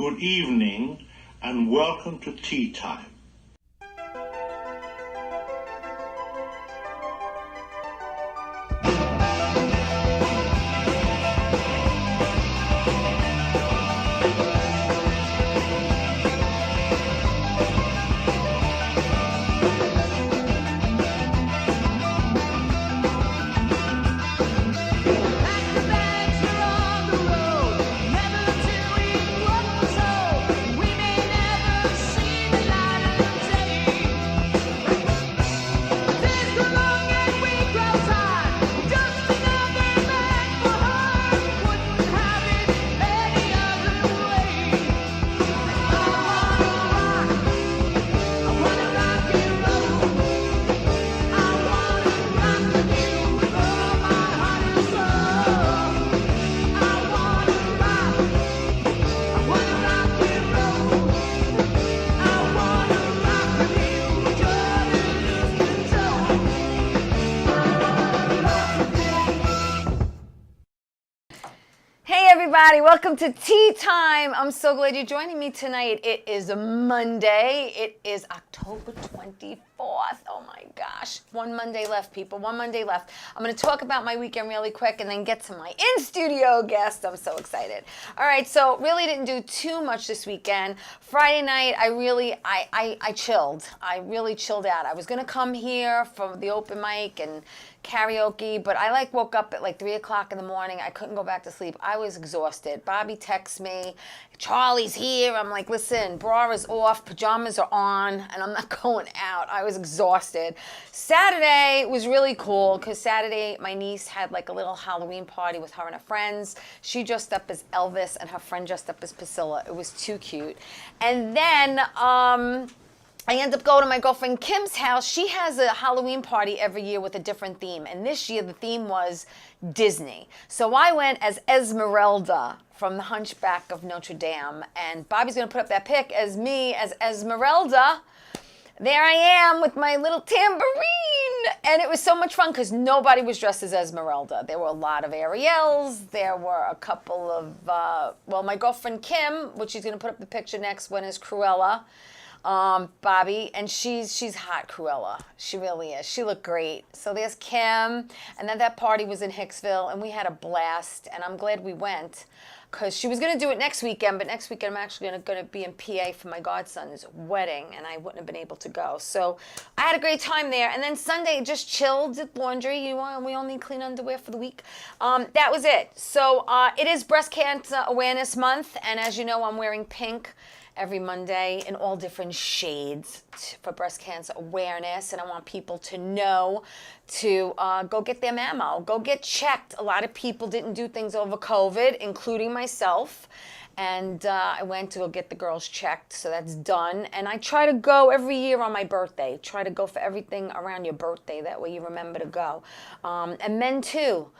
good evening, and welcome to Tea Time. Everybody, welcome to Tea Time. I'm so glad you're joining me tonight. It is a Monday. It is October 24th. Oh my gosh. One Monday left, people. One Monday left. I'm going to talk about my weekend really quick and then get to my in-studio guest. I'm so excited. All right, so really didn't do too much this weekend. Friday night, I chilled. I really chilled out. I was going to come here for the open mic and karaoke, but I woke up at 3 o'clock in the morning. I couldn't go back to sleep. I was exhausted. Bobby texts me, Charlie's here. I'm like, listen, bra is off, pajamas are on, and I'm not going out. I was exhausted. Saturday was really cool because Saturday my niece had a little Halloween party with her and her friends. She dressed up as Elvis and her friend dressed up as Priscilla. It was too cute. And then I end up going to my girlfriend Kim's house. She has a Halloween party every year with a different theme. And this year the theme was Disney. So I went as Esmeralda from The Hunchback of Notre Dame. And Bobby's going to put up that pic as me as Esmeralda. There I am with my little tambourine. And it was so much fun because nobody was dressed as Esmeralda. There were a lot of Ariels. There were a couple of, my girlfriend Kim, which she's going to put up the picture next, went as Cruella. Bobby, and she's hot, Cruella. She really is. She looked great. So there's Kim, and then that party was in Hicksville, and we had a blast, and I'm glad we went, because she was going to do it next weekend, but next weekend I'm actually going to be in PA for my godson's wedding, and I wouldn't have been able to go. So I had a great time there, and then Sunday just chilled, did laundry. We all need clean underwear for the week. That was it. So it is Breast Cancer Awareness Month, and as you know, I'm wearing pink every Monday in all different shades for breast cancer awareness, and I want people to know to go get their mammo, go get checked. A lot of people didn't do things over COVID, including myself, and I went to go get the girls checked, so that's done. And I try to go every year on my birthday. Try to go for everything around your birthday, that way you remember to go. And men too.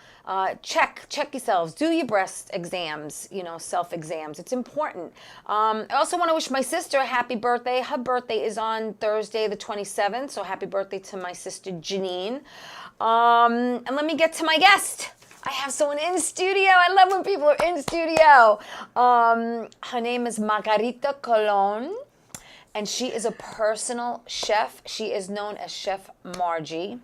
Check yourselves. Do your breast exams, self-exams. It's important. I also want to wish my sister a happy birthday. Her birthday is on Thursday the 27th, so happy birthday to my sister Janine. And let me get to my guest. I have someone in studio. I love when people are in studio. Her name is Margarita Colon, and she is a personal chef. She is known as Chef Margie.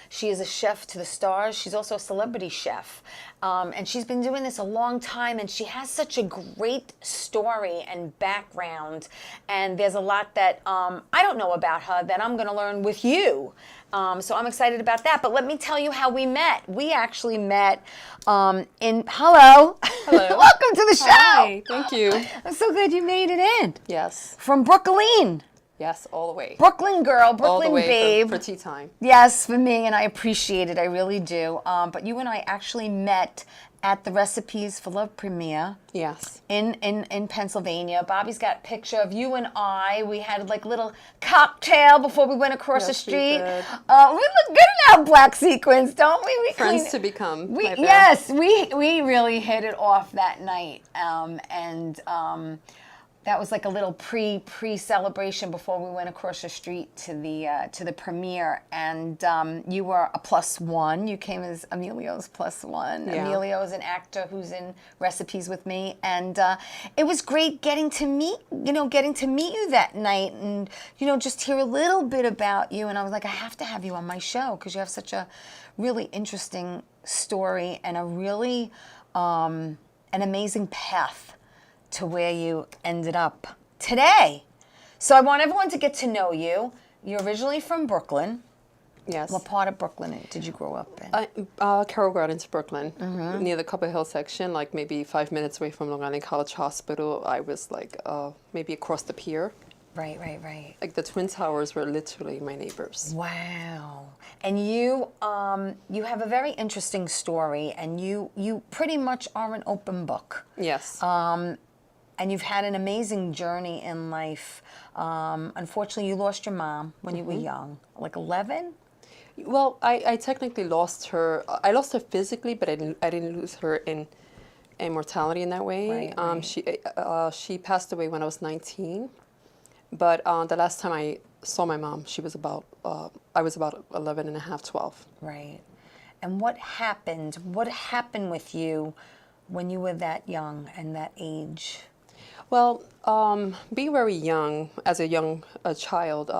She is a chef to the stars. She's also a celebrity chef. And she's been doing this a long time, and she has such a great story and background. And there's a lot that I don't know about her that I'm going to learn with you. So I'm excited about that. But let me tell you how we met. We actually met Hello. Welcome to the show. Hi, thank you. I'm so glad you made it in. Yes. From Brooklyn. Yes, all the way. Brooklyn girl, Brooklyn all the way babe. For tea time. Yes, for me, and I appreciate it. I really do. But you and I actually met at the Recipes for Love premiere. Yes. In Pennsylvania. Bobby's got a picture of you and I. We had little cocktail before we went across the street. We did. We look good in our black sequins, don't we? Friends to become. Yes, we really hit it off that night. That was like a little pre-celebration before we went across the street to the premiere, and you were a +1. You came as Emilio's +1. Yeah. Emilio is an actor who's in Recipes with Me, and it was great getting to meet you that night, and just hear a little bit about you. And I was like, I have to have you on my show because you have such a really interesting story and a really an amazing path to where you ended up today. So I want everyone to get to know you. You're originally from Brooklyn. Yes. What part of Brooklyn did you grow up in? Carroll Gardens, Brooklyn, near the Copper Hill section, like maybe 5 minutes away from Long Island College Hospital. I was like maybe across the pier. Right. Like the Twin Towers were literally my neighbors. Wow. And you have a very interesting story, and you pretty much are an open book. Yes. And you've had an amazing journey in life. Unfortunately, you lost your mom when you were young, like 11? Well, I technically lost her. I lost her physically, but I didn't lose her in mortality in that way. Right. She passed away when I was 19. But the last time I saw my mom, I was about 11 and a half, 12. Right. And what happened? What happened with you when you were that young and that age? Well, being very young, as a young child,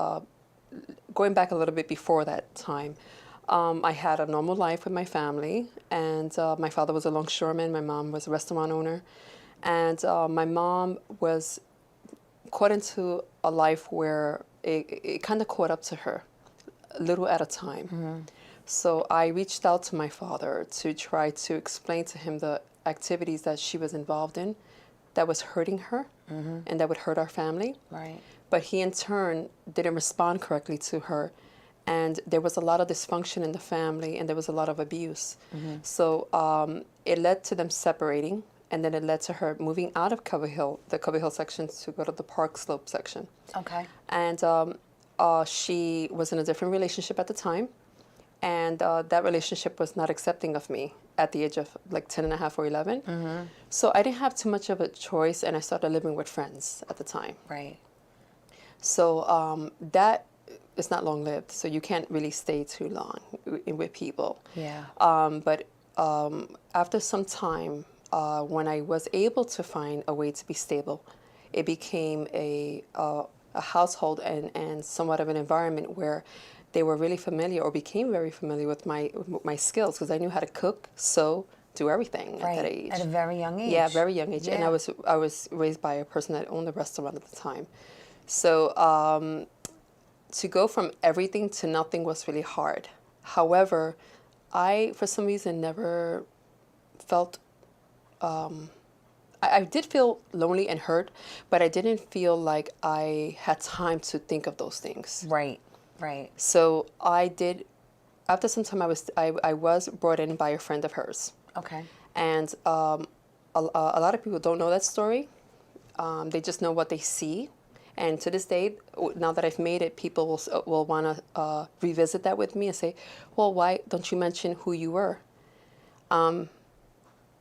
going back a little bit before that time, I had a normal life with my family, and my father was a longshoreman, my mom was a restaurant owner, and my mom was caught into a life where it kind of caught up to her, a little at a time. So I reached out to my father to try to explain to him the activities that she was involved in that was hurting her and that would hurt our family. Right. But he in turn didn't respond correctly to her, and there was a lot of dysfunction in the family, and there was a lot of abuse. So it led to them separating, and then it led to her moving out of the Cover Hill section, to go to the Park Slope section. Okay. And she was in a different relationship at the time, and that relationship was not accepting of me at the age of like 10 and a half or 11. So I didn't have too much of a choice, and I started living with friends at the time. Right. So that is not long-lived, so you can't really stay too long with people. Yeah. But after some time, when I was able to find a way to be stable, it became a household and somewhat of an environment where they were really familiar, or became very familiar with my skills, because I knew how to cook, sew, do everything at that age. At a very young age. Yeah, very young age. Yeah. And I was raised by a person that owned a restaurant at the time. So to go from everything to nothing was really hard. However, I, for some reason, never felt... I did feel lonely and hurt, but I didn't feel like I had time to think of those things. Right. So I did, after some time, I was brought in by a friend of hers. Okay. And a lot of people don't know that story. They just know what they see. And to this day, now that I've made it, people will want to revisit that with me and say, well, why don't you mention who you were?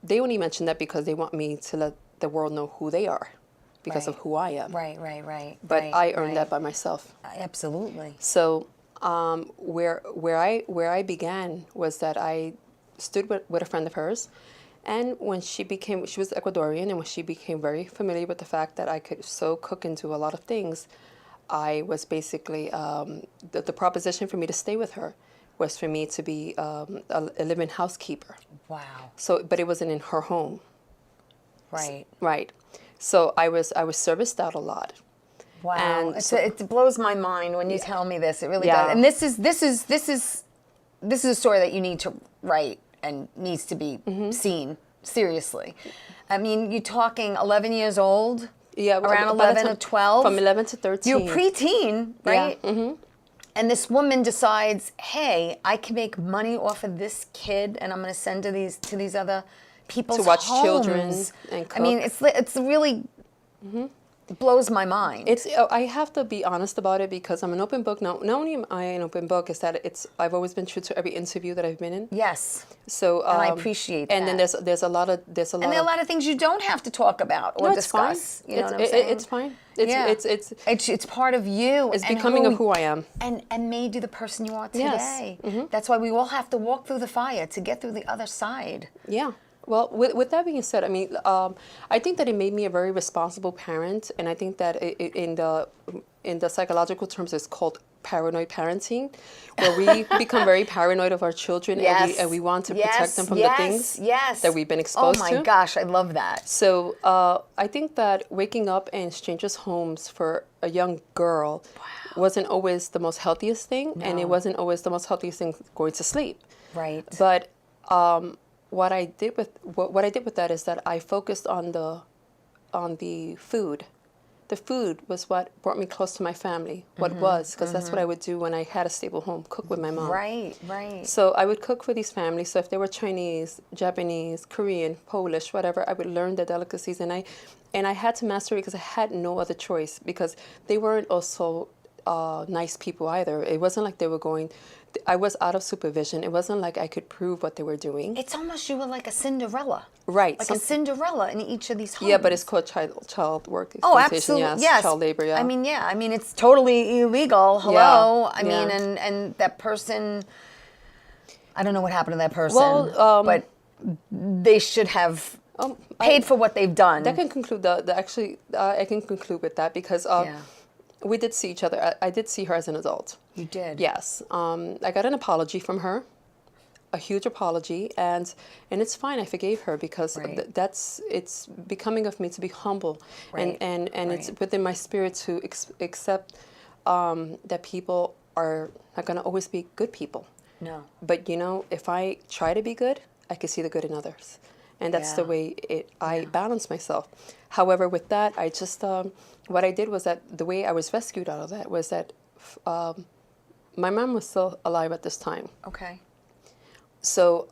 They only mention that because they want me to let the world know who they are, because of who I am. Right. But I earned that by myself. Absolutely. So where I began was that I stood with a friend of hers, and when she was Ecuadorian, and when she became very familiar with the fact that I could sew, cook, and do a lot of things, I was basically, the proposition for me to stay with her was for me to be a live-in housekeeper. Wow. So, but it wasn't in her home. Right. Right. So I was serviced out a lot. Wow. And It blows my mind when you tell me this. It really Yeah. does. And this is a story that you need to write and needs to be seen seriously. I mean, you're talking 11 years old. Yeah, around 11 or 12. From 11 to 13. You're preteen, right? Yeah. Mm-hmm. And this woman decides, hey, I can make money off of this kid, and I'm going to send to these other people's To watch homes. children and cook. I mean, it's really blows my mind. It's I have to be honest about it because I'm an open book. Not only am I an open book, is that I've always been true to every interview that I've been in. Yes. So and I appreciate that. And then there's a lot of and there are a lot of things you don't have to talk about or discuss. Fine. You know what I'm saying? It's fine. It's part of you. It's becoming of who I am. And made you the person you are Yes. today. That's why we all have to walk through the fire to get through the other side. Yeah. Well, with that being said, I mean, I think that it made me a very responsible parent, and I think that in the psychological terms, it's called paranoid parenting, where we become very paranoid of our children, and we want to protect them from the things that we've been exposed to. Oh my gosh, I love that. So I think that waking up in strangers' homes for a young girl wasn't always the most healthiest thing, and it wasn't always the most healthiest thing going to sleep. Right. But what I did with that is that I focused on the food. The food was what brought me close to my family. What was, because that's what I would do when I had a stable home, cook with my mom. Right, right. So I would cook for these families. So if they were Chinese, Japanese, Korean, Polish, whatever, I would learn the delicacies, and I had to master it because I had no other choice, because they weren't also nice people either. It wasn't like they were going. I was out of supervision. It wasn't like I could prove what they were doing. It's almost you were like a Cinderella. Right. Like a Cinderella in each of these homes. Yeah, but it's called child work exploitation. Oh, absolutely. Yes. Child labor, yeah. I mean, it's totally illegal. Hello. Yeah. I mean, and that person, I don't know what happened to that person, but they should have paid for what they've done. That can conclude I can conclude with that because we did see each other. I did see her as an adult. You did? Yes. I got an apology from her, a huge apology, and it's fine. I forgave her because it's becoming of me to be humble, and it's within my spirit to accept that people are not going to always be good people. No. But if I try to be good, I can see the good in others, and that's the way I balance myself. However, with that, I just what I did was that the way I was rescued out of that was that my mom was still alive at this time. Okay. So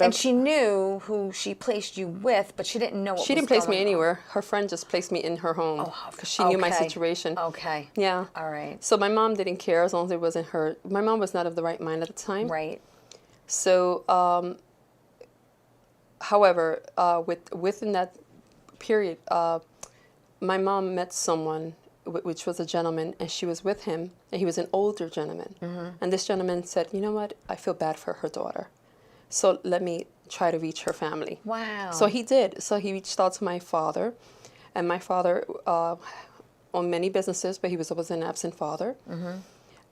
and she knew who she placed you with, but she didn't know what was going on. She didn't place me anywhere. Her friend just placed me in her home because she knew my situation. Okay. Yeah. All right. So my mom didn't care as long as it wasn't her. My mom was not of the right mind at the time. Right. So, however, within that period, my mom met someone, which was a gentleman, and she was with him, and he was an older gentleman. And this gentleman said, you know what, I feel bad for her daughter, so let me try to reach her family. Wow. So he did. So he reached out to my father, and my father owned many businesses, but he was always an absent father.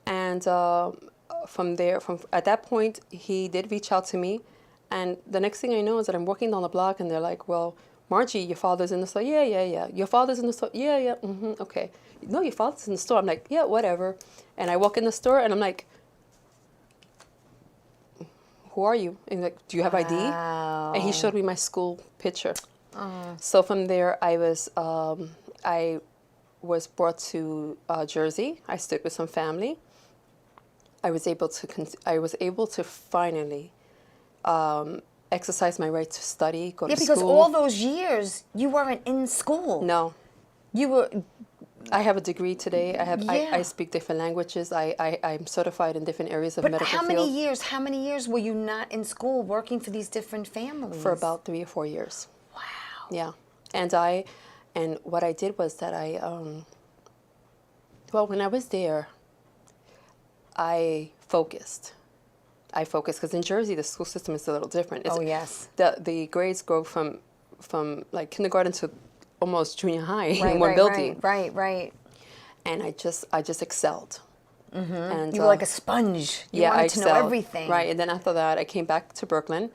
And at that point, he did reach out to me, and the next thing I know is that I'm walking down the block, and they're like, well, Margie, your father's in the store. Yeah. Your father's in the store. Yeah. Okay. No, your father's in the store. I'm like, yeah, whatever. And I walk in the store, and I'm like, who are you? And he's like, do you have ID? And he showed me my school picture. So from there, I was brought to Jersey. I stayed with some family. I was able to finally exercise my right to study, go to school. Yeah, because all those years you weren't in school. No. You were. I have a degree today. I speak different languages. I'm certified in different areas of medical field. But how many years were you not in school working for these different families? For about 3 or 4 years. Wow. Yeah. And what I did was that when I was there, I focused because in Jersey the school system is a little different. Yes. The grades go from like kindergarten to almost junior high in one building. Right. And I just excelled. And you were like a sponge. You wanted to know everything. Right. And then after that, I came back to Brooklyn,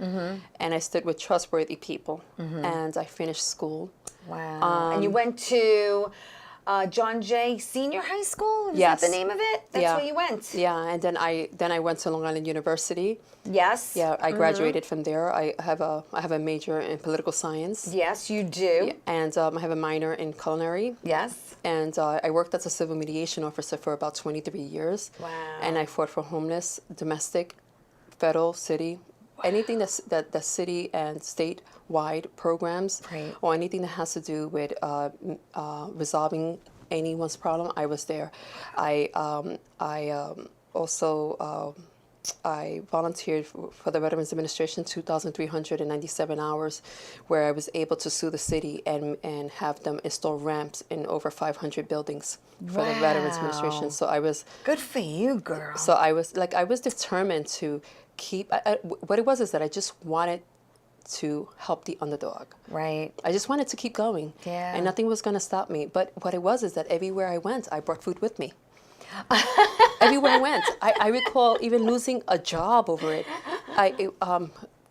and I stood with trustworthy people, and I finished school. Wow. And you went to John Jay Senior High School? Is Yes. that the name of it? That's where you went? Yeah, and then I went to Long Island University. Yes. Yeah, I graduated from there. I have a major in political science. Yes, you do. And I have a minor in culinary. Yes. And I worked as a civil mediation officer for about 23 years. Wow. And I fought for homeless, domestic, federal, city, anything that the city and state-wide programs, Right. or anything that has to do with resolving anyone's problem, I was there. Also. I volunteered for the Veterans Administration 2,397 hours, where I was able to sue the city and have them install ramps in over 500 buildings for the Veterans Administration. So I was Good for you, girl. so I was determined to keep. What it was is that I just wanted to help the underdog. Right. I just wanted to keep going. Yeah. And nothing was going to stop me. But what it was is that everywhere I went, I brought food with me. Everywhere I went, I recall even losing a job over it.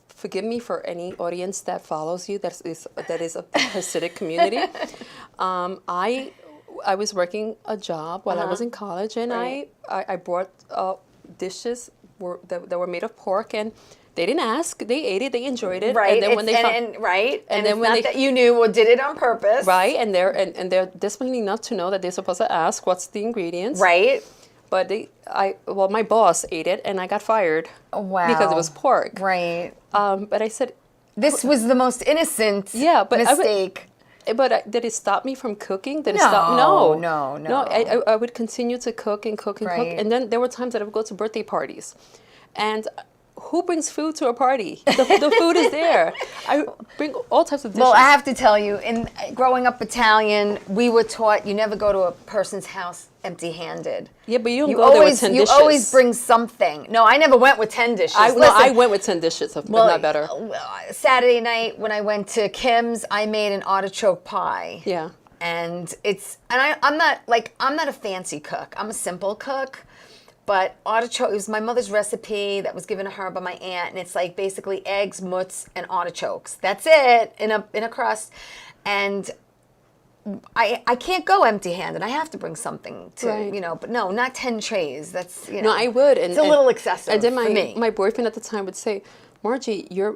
Forgive me for any audience that follows you that is a Hasidic community. I was working a job while I was in college, and Right. I brought dishes that were made of pork, and they didn't ask. They ate it. They enjoyed it. Right. And then when they right. and And then it's when not they- that you knew or did it on purpose. right, and they're disciplined enough to know that they're supposed to ask what's the ingredients. Right. But my boss ate it, and I got fired because it was pork. Right. But I said, This was the most innocent mistake. Did it stop me from cooking? Did it No, stop? no. No, I would continue to cook and cook and cook. Right. And then there were times that I would go to birthday parties. And who brings food to a party? The food is there. I bring all types of dishes. Well, I have to tell you, in growing up Italian, we were taught you never go to a person's house empty-handed. Yeah, but you don't go there with 10 dishes. You always bring something. No, I never went with 10 dishes. I went with 10 dishes, if not better. Saturday night when I went to Kim's, I made an artichoke pie. Yeah. And I'm not a fancy cook. I'm a simple cook. But artichoke, it was my mother's recipe that was given to her by my aunt, and it's like basically eggs, mutts, and artichokes. That's it in a crust. And I can't go empty-handed. I have to bring something to, Right. but no, not 10 trays. That's, No, I would. It's a little excessive and then for me. my boyfriend at the time would say, Margie, you're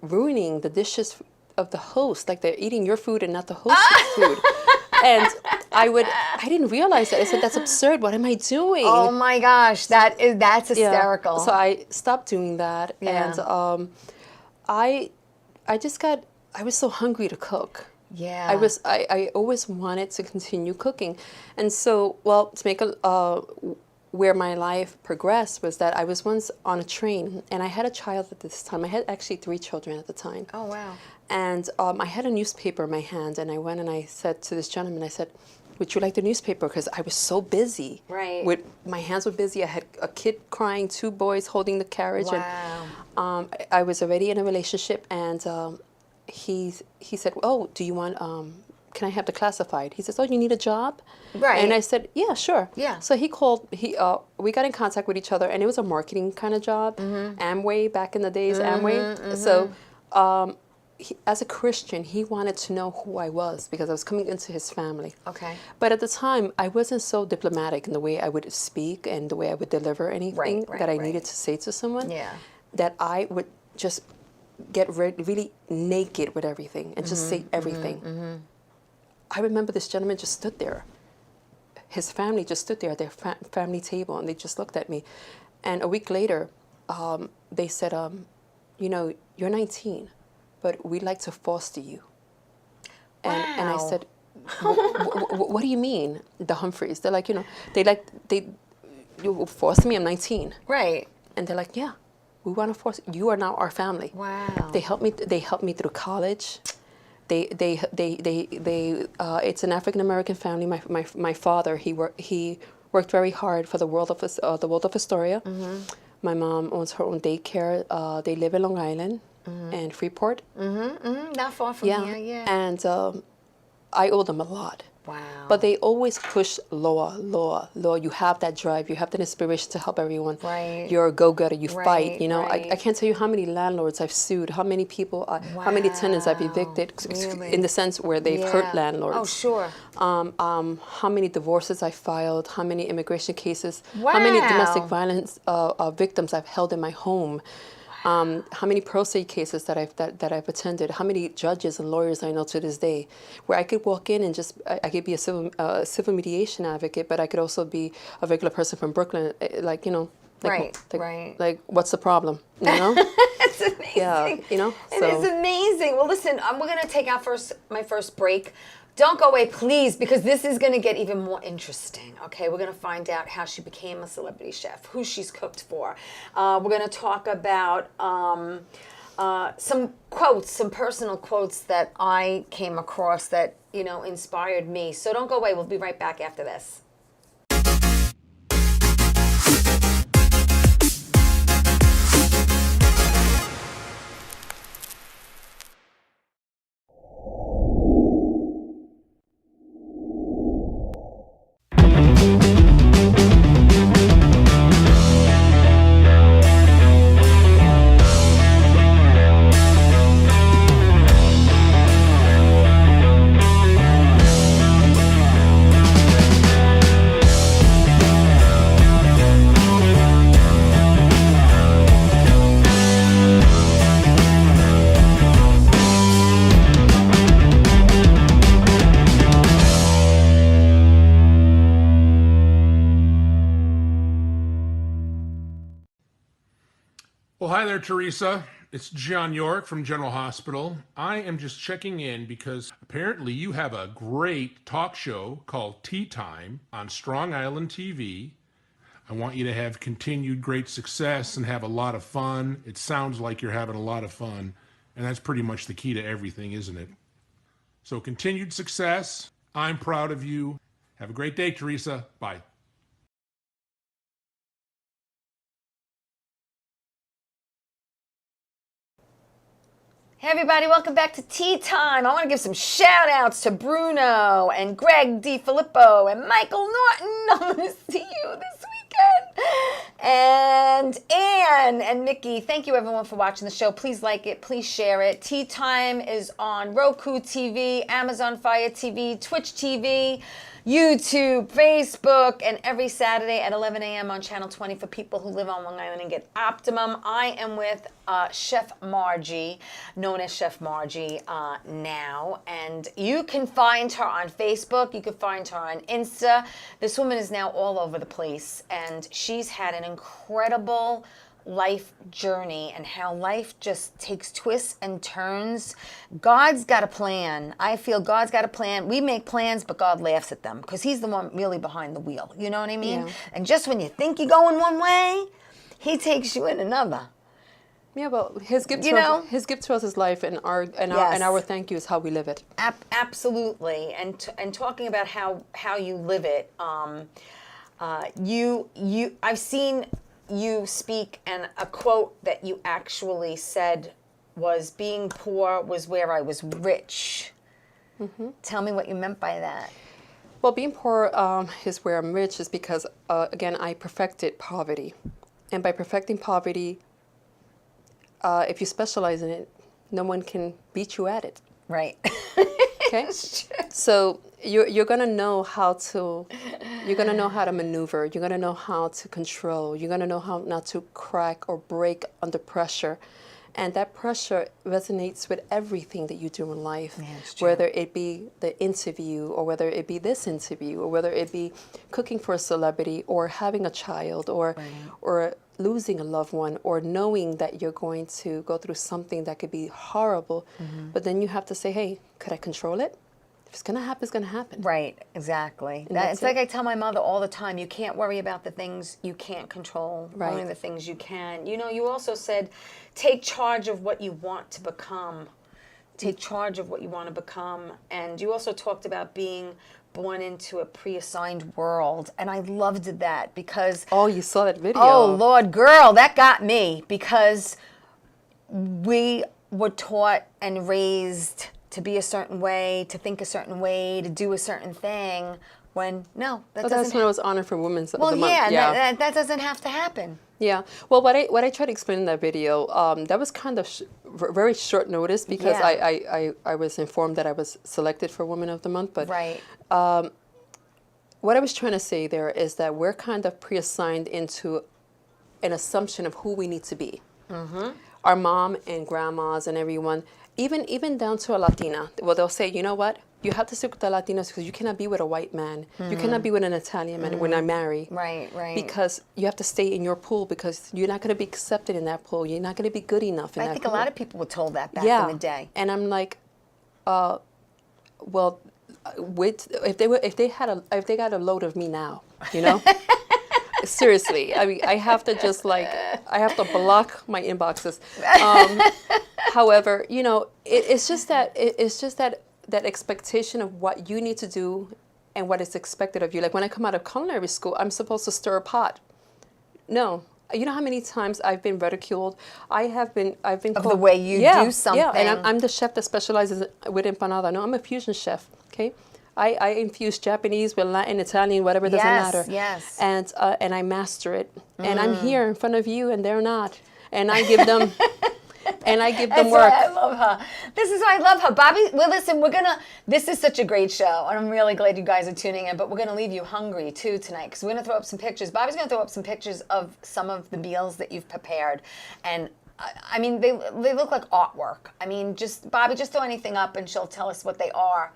ruining the dishes of the host. Like they're eating your food and not the host's food. And I didn't realize that. I said, that's absurd. What am I doing? Oh my gosh, that's hysterical. Yeah. So I stopped doing that. Yeah. And I was so hungry to cook. Yeah. I always wanted to continue cooking. And so, to make where my life progressed was that I was once on a train, and I had a child at this time. I had actually 3 children at the time. Oh, wow. And I had a newspaper in my hand, and I went and I said to this gentleman, I said, would you like the newspaper? Because I was so busy. Right. My hands were busy. I had a kid crying, 2 boys holding the carriage. Wow. And I was already in a relationship, and he said, oh, do you want, can I have the classified? He says, oh, you need a job? Right. And I said, yeah, sure. Yeah. So he called, we got in contact with each other, and it was a marketing kind of job. Amway, back in the days, Amway. So as a Christian, he wanted to know who I was because I was coming into his family. Okay. But at the time, I wasn't so diplomatic in the way I would speak and the way I would deliver anything that I needed to say to someone. Yeah. That I would just get really naked with everything and just say everything. I remember this gentleman just stood there. His family just stood there at their family table, and they just looked at me. And a week later, they said, you're 19, but we'd like to foster you. And I said, what do you mean, the Humphreys? They're like, you foster me, I'm 19. Right. And they're like, yeah, we want to force you are now our family. Wow. They helped me through college. It's an African American family. My father, he worked very hard for the world of Astoria. My mom owns her own daycare. They live in Long Island and Freeport. Not far from here, yeah. And I owe them a lot. Wow. But they always push law. You have that drive. You have that inspiration to help everyone. Right. You're a go-getter. You fight. Right. I can't tell you how many landlords I've sued, how many people, how many tenants I've evicted, Really? in the sense where they've hurt landlords. Oh, sure. How many divorces I filed, how many immigration cases, how many domestic violence victims I've held in my home. How many pro se cases that I've attended, how many judges and lawyers I know to this day, where I could walk in and I could be a civil mediation advocate, but I could also be a regular person from Brooklyn, like, Right. like what's the problem, It's amazing. Yeah, you know. It is amazing. Well, listen, we're going to take my first break. Don't go away, please, because this is going to get even more interesting, okay? We're going to find out how she became a celebrity chef, who she's cooked for. We're going to talk about some quotes, some personal quotes that I came across that, you know, inspired me. So don't go away. We'll be right back after this. Well, hi there, Teresa. It's John York from General Hospital. I am just checking in because apparently you have a great talk show called Tea Time on Strong Island TV. I want you to have continued great success and have a lot of fun. It sounds like you're having a lot of fun, and that's pretty much the key to everything, isn't it? So continued success. I'm proud of you. Have a great day, Teresa. Bye. Hey everybody, welcome back to Tea Time. I want to give some shout outs to Bruno and Greg DiFilippo and Michael Norton. I'm going to see you this weekend. And Ann and Mickey, thank you everyone for watching the show. Please like it, please share it. Tea Time is on Roku TV, Amazon Fire TV, Twitch TV, YouTube, Facebook, and every Saturday at 11 a.m. on Channel 20 for people who live on Long Island and get Optimum. I am with Chef Margie, known as Chef Margie now, and you can find her on Facebook. You can find her on Insta. This woman is now all over the place, and she's had an incredible life journey and how life just takes twists and turns. God's got a plan. I feel God's got a plan. We make plans, but God laughs at them because he's the one really behind the wheel. You know what I mean? Yeah. And just when you think you're going one way, he takes you in another. Yeah, well, his gift his gift to us is life, and our thank you is how we live it. Absolutely. And talking about how you live it, I've seen you speak, and a quote that you actually said was, being poor was where I was rich. Mm-hmm. Tell me what you meant by that. Well, being poor is where I'm rich is because, again, I perfected poverty. And by perfecting poverty, if you specialize in it, no one can beat you at it. Right. Okay? So you're going to know how to maneuver. You're going to know how to control. You're going to know how not to crack or break under pressure. And that pressure resonates with everything that you do in life, whether it be the interview, or whether it be this interview, or whether it be cooking for a celebrity, or having a child, or losing a loved one, or knowing that you're going to go through something that could be horrible. Mm-hmm. But then you have to say, hey, could I control it? If it's going to happen, it's going to happen. Right, exactly. It's like I tell my mother all the time, you can't worry about the things you can't control, only the things you can. You know, you also said, take charge of what you want to become. Take charge of what you want to become. And you also talked about being born into a pre-assigned world. And I loved that because... Oh, you saw that video. Oh, Lord, girl, that got me because we were taught and raised to be a certain way, to think a certain way, to do a certain thing, when, no, that's when I was honored for Women's of the Month. Well, yeah, that doesn't have to happen. Yeah. Well, what I tried to explain in that video, that was kind of very short notice because I was informed that I was selected for Women of the Month. But what I was trying to say there is that we're kind of pre-assigned into an assumption of who we need to be. Mm-hmm. Our mom and grandmas and everyone, even down to a Latina, well, they'll say, you know what? you have to stick with the Latinos because you cannot be with a white man. You cannot be with an Italian man when I marry. Right, right. Because you have to stay in your pool because you're not going to be accepted in that pool. You're not going to be good enough in that pool. I think a lot of people were told that back in the day. And I'm like, well, if they got a load of me now, you know. Seriously, I mean, I have to just I have to block my inboxes. However, you know, it's just that that expectation of what you need to do and what is expected of you. Like when I come out of culinary school, I'm supposed to stir a pot. No. You know how many times I've been ridiculed? I've been called the way you do something. Yeah, and I'm the chef that specializes with empanada. No, I'm a fusion chef, okay? I infuse Japanese with Latin, Italian, whatever, doesn't matter. Yes. And I master it. And I'm here in front of you, and they're not. And I give them, That's work. why I love her. This is why I love her. Bobby, well, listen, this is such a great show, and I'm really glad you guys are tuning in, but we're going to leave you hungry, too, tonight, because we're going to throw up some pictures. Bobby's going to throw up some pictures of some of the meals that you've prepared, and I mean, they look like artwork. I mean, Bobby, just throw anything up, and she'll tell us what they are.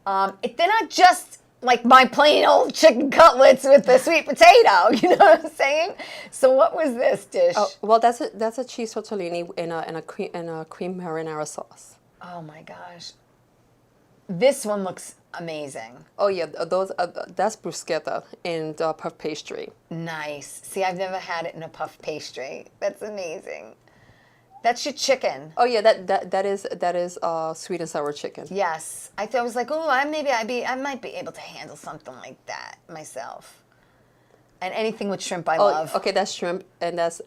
They're not just like my plain old chicken cutlets with the sweet potato, you know what I'm saying? So what was this dish? Oh, well, that's a cheese tortellini in a cream marinara sauce. Oh my gosh. This one looks amazing. Oh yeah, that's bruschetta in puff pastry. Nice. See, I've never had it in a puff pastry. That's amazing. That's your chicken. Oh yeah, that is sweet and sour chicken. Yes, I was like, oh, I might be able to handle something like that myself. And anything with shrimp, I love. Okay, that's shrimp, and that's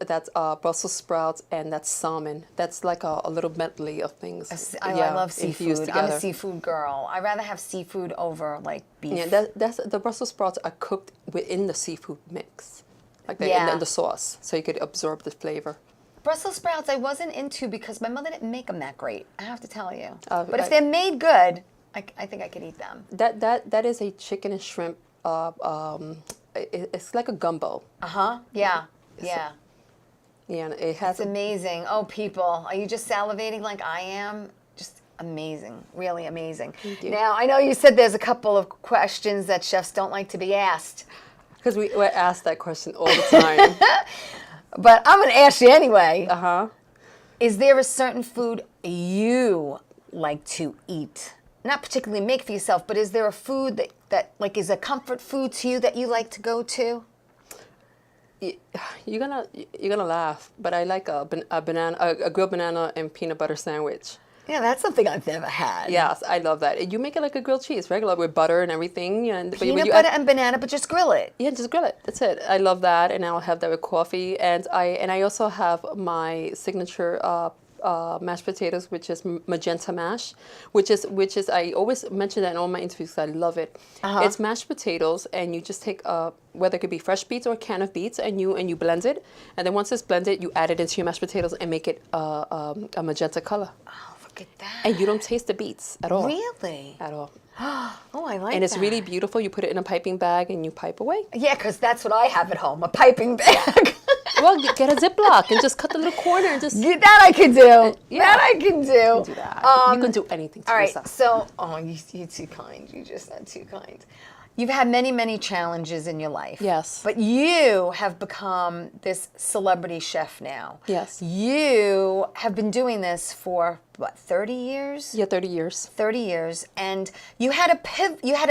Brussels sprouts, and that's salmon. That's like a little medley of things. I love seafood. I'm a seafood girl. I'd rather have seafood over like beef. Yeah, that's the Brussels sprouts are cooked within the seafood mix, like in the sauce, so you could absorb the flavor. Brussels sprouts I wasn't into because my mother didn't make them that great, I have to tell you. But if they're made good, I think I could eat them. That is a chicken and shrimp, it's like a gumbo. Uh-huh, yeah, yeah. Yeah, and it has... It's amazing. Oh, people, are you just salivating like I am? Just amazing, really amazing. Thank you. Now, I know you said there's a couple of questions that chefs don't like to be asked. Because we're asked that question all the time. But I'm going to ask you anyway. Uh-huh. Is there a certain food you like to eat? Not particularly make for yourself, but is there a food that like is a comfort food to you that you like to go to? You're gonna laugh, but I like a grilled banana and peanut butter sandwich. Yeah, that's something I've never had. Yes, I love that. And you make it like a grilled cheese, regular with butter and everything. You know, Peanut butter and banana, but just grill it. Yeah, just grill it. That's it. I love that, and I'll have that with coffee. And I also have my signature mashed potatoes, which is magenta mash, which is I always mention that in all my interviews because I love it. Uh-huh. It's mashed potatoes, and you just take whether it could be fresh beets or a can of beets, and you blend it. And then once it's blended, you add it into your mashed potatoes and make it a magenta color. Oh, look at that. And you don't taste the beets at all. Really? At all. Oh, I like that. And it's really beautiful. You put it in a piping bag and you pipe away. Yeah, because that's what I have at home, a piping bag. Well, get a Ziploc and just cut the little corner and just... That I can do. Yeah. That I can do. You can do that. You can do anything to yourself. All right, so, you're too kind. You just are too kind. You've had many, many challenges in your life. Yes. But you have become this celebrity chef now. Yes. You have been doing this for, what, 30 years? Yeah, 30 years. 30 years. And you had a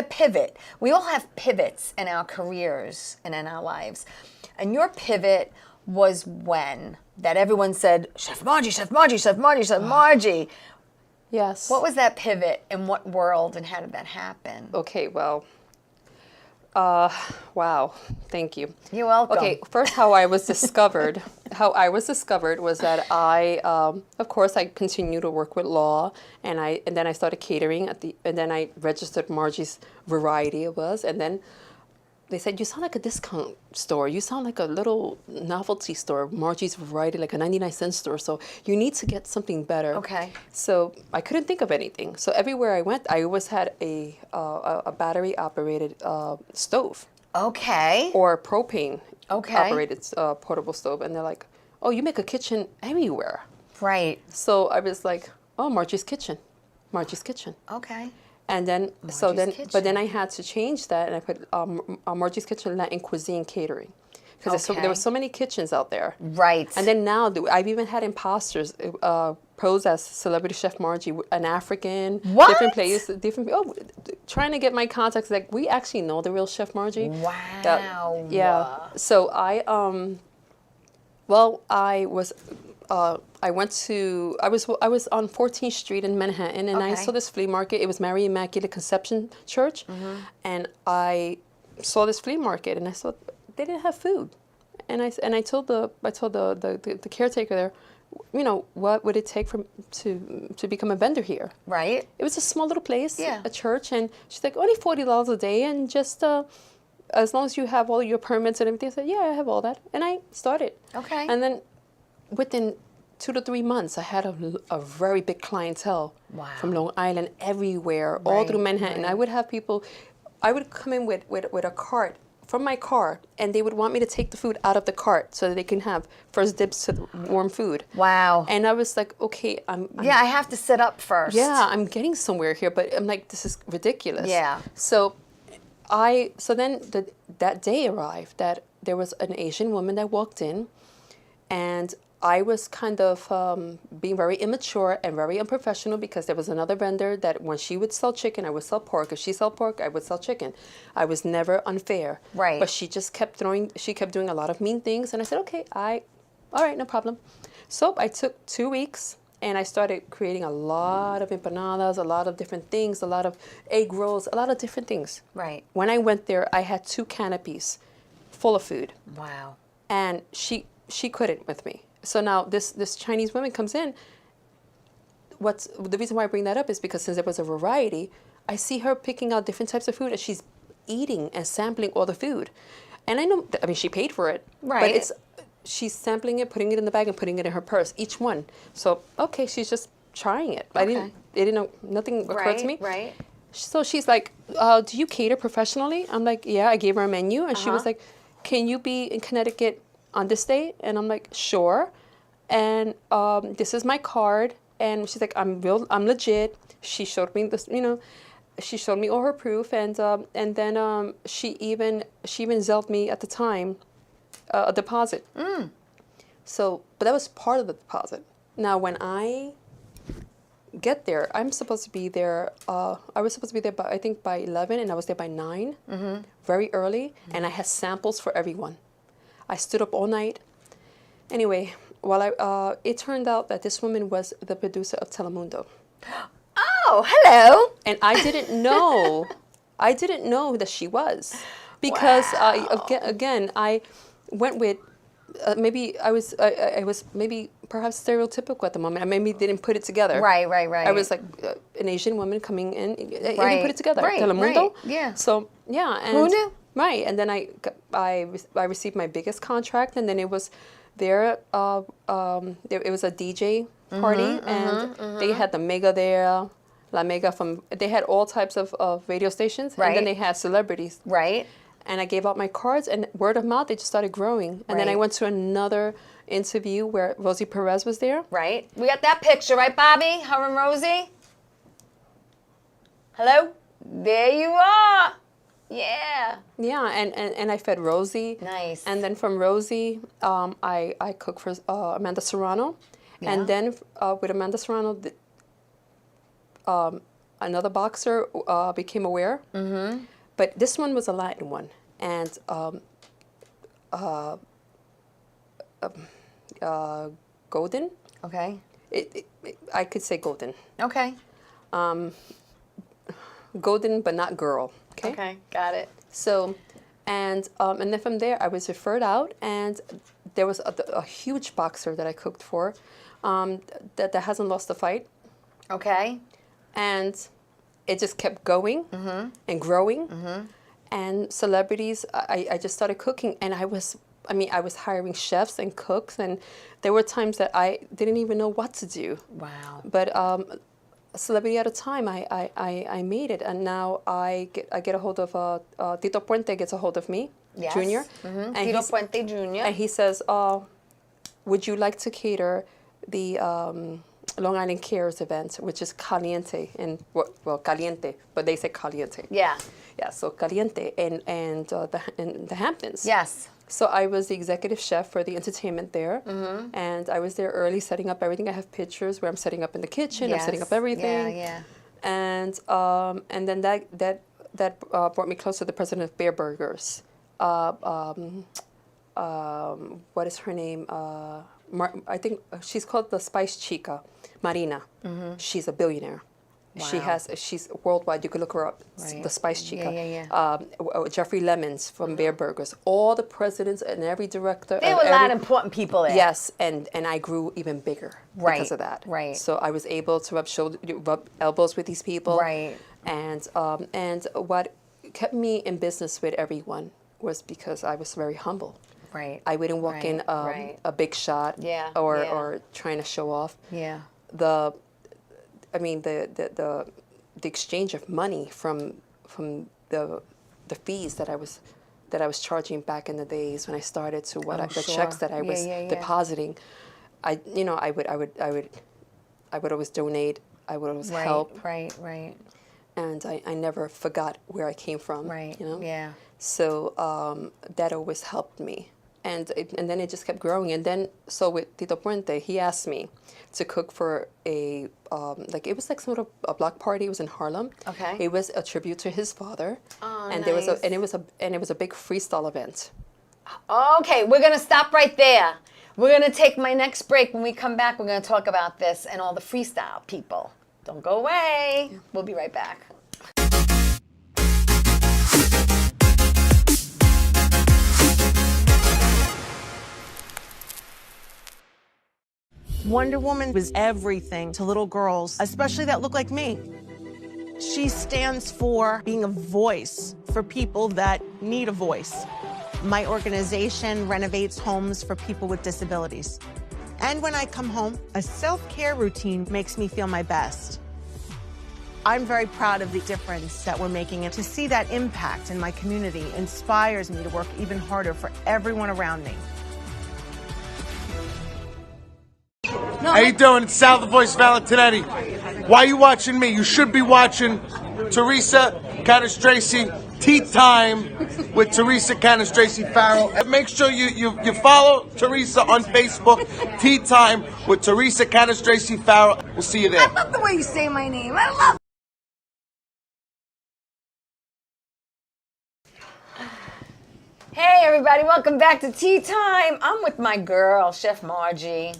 pivot. We all have pivots in our careers and in our lives. And your pivot was when? That everyone said, Chef Margie, Chef Margie, Chef Margie, Chef Margie. Yes. What was that pivot? In what world? And how did that happen? Okay, well... wow, thank you. You're welcome. Okay, first how I was discovered. Was that I, of course, I continued to work with law, and then I started catering and then I registered Margie's Variety. It was, and then they said, you sound like a discount store. You sound like a little novelty store, Margie's Variety, like a 99-cent store. So you need to get something better. Okay. So I couldn't think of anything. So everywhere I went, I always had a battery-operated stove. Okay. Or a propane Okay. operated portable stove. And they're like, oh, you make a kitchen everywhere. Right. So I was like, oh, Margie's Kitchen. Margie's Kitchen. Okay. And then, Margie's but then I had to change that, and I put Margie's Kitchen Latin Cuisine Catering, because there were so many kitchens out there. Right. And then now, I've even had imposters pose as Celebrity Chef Margie, an African, What? different places, trying to get my contacts. Like, we actually know the real Chef Margie. Wow. Yeah. So I was on 14th Street in Manhattan, and I saw this flea market. It was Mary Immaculate Conception Church, and I saw this flea market, and I saw they didn't have food, and I told the caretaker there, you know, what would it take to become a vendor here? Right. It was a small little place, Yeah. a church, and she's like, only $40 a day, and just as long as you have all your permits and everything. I said, yeah, I have all that, and I started. Okay. And then within 2 to 3 months, I had a very big clientele from Long Island, everywhere, all through Manhattan. I would have people, I would come in with a cart from my car, and they would want me to take the food out of the cart so that they can have first dibs to the warm food. Wow. And I was like, okay, I have to sit up first. yeah, I'm getting somewhere here, but I'm like, this is ridiculous. Yeah. So then that day arrived that there was an Asian woman that walked in, and I was kind of being very immature and very unprofessional, because there was another vendor that when she would sell chicken, I would sell pork. If she sold pork, I would sell chicken. I was never unfair. Right. But she just kept doing a lot of mean things, and I said, okay, all right, no problem. So I took 2 weeks, and I started creating a lot of empanadas, a lot of different things, a lot of egg rolls, a lot of different things. Right. When I went there, I had 2 canopies full of food. Wow. And she couldn't with me. So now this Chinese woman comes in. The reason why I bring that up is because since there was a variety, I see her picking out different types of food, and she's eating and sampling all the food. And I know, she paid for it. Right. But she's sampling it, putting it in the bag, and putting it in her purse, each one. So, okay, she's just trying it. Nothing occurred to me. Right. So she's like, do you cater professionally? I'm like, yeah. I gave her a menu, and she was like, can you be in Connecticut on this day? And I'm like, sure. And this is my card. And she's like, I'm legit. She showed me this, she showed me all her proof, and then she even zelled me at the time a deposit. So, but that was part of the deposit. Now, when I get there, I'm supposed to be there. I was supposed to be there by, I think, by 11, and I was there by 9, very early, and I had samples for everyone. I stood up all night. Anyway, it turned out that this woman was the producer of Telemundo. Oh, hello. And I didn't know. I didn't know that she was, because again, I went with maybe I was maybe perhaps stereotypical at the moment. I maybe didn't put it together. Right. I was like an Asian woman coming in. I didn't put it together. Right. Telemundo. Yeah. So yeah. And who knew? Right, and then I received my biggest contract, and then it was there. It was a DJ party, and they had the Mega there, La Mega they had all types of radio stations, and then they had celebrities. Right. And I gave out my cards, and word of mouth, they just started growing. And then I went to another interview where Rosie Perez was there. Right. We got that picture, right, Bobby? Her and Rosie. Hello? There you are. Yeah. Yeah, and I fed Rosie. Nice. And then from Rosie, I cooked for Amanda Serrano. Yeah. And then with Amanda Serrano, another boxer became aware. Mm-hmm. But this one was a Latin one. And Golden. Okay. I could say Golden. Okay. Golden, but not girl. Okay. Okay. Got it. So, and then from there, I was referred out, and there was a huge boxer that I cooked for, that hasn't lost a fight, Okay. and it just kept going and growing, and celebrities. I just started cooking, and I was hiring chefs and cooks, and there were times that I didn't even know what to do. Wow. But a celebrity at a time, I made it, and now I get a hold of Tito Puente gets a hold of me, Yes. Junior, Mm-hmm. and Tito Puente Jr. and he says, "Would you like to cater the Long Island Cares event, which is caliente, and well, caliente, but they say caliente. Yeah. Yeah, so caliente in the Hamptons. Yes. So I was the executive chef for the entertainment there, and I was there early setting up everything. I have pictures where I'm setting up in the kitchen. I'm setting up everything. Yeah, And then that brought me close to the president of Bear Burgers. What is her name? I think she's called the Spice Chica, Marina. She's a billionaire. Wow. She's worldwide. You could look her up. Right. The Spice Chica. Yeah. Jeffrey Lemons from Bear Burgers. All the presidents and every director. There were a lot of important people there. Yes, and I grew even bigger because of that. Right. So I was able to rub elbows with these people. Right. And what kept me in business with everyone was because I was very humble. Right. I wouldn't walk in a big shot. Or trying to show off. Yeah. The exchange of money from the fees that I was charging back in the days when I started to the checks that I was depositing, I would always donate. I would always help. Right. And I never forgot where I came from. Right. You know. Yeah. So that always helped me. And then it just kept growing. And then, so with Tito Puente, he asked me to cook for it was like sort of a block party. It was in Harlem. Okay. It was a tribute to his father. Oh, and nice. it was a big freestyle event. Okay, we're going to stop right there. We're going to take my next break. When we come back, we're going to talk about this and all the freestyle people. Don't go away. We'll be right back. Wonder Woman was everything to little girls, especially that look like me. She stands for being a voice for people that need a voice. My organization renovates homes for people with disabilities. And when I come home, a self-care routine makes me feel my best. I'm very proud of the difference that we're making, and to see that impact in my community inspires me to work even harder for everyone around me. How you doing? It's Sal the Voice Valentinetti. Why are you watching me? You should be watching Teresa Canastraci Tea Time with Teresa Canastraci Farrell. And make sure you follow Teresa on Facebook. Tea Time with Teresa Canastraci Farrell. We'll see you there. I love the way you say my name. I love it. Hey everybody, welcome back to Tea Time. I'm with my girl, Chef Margie.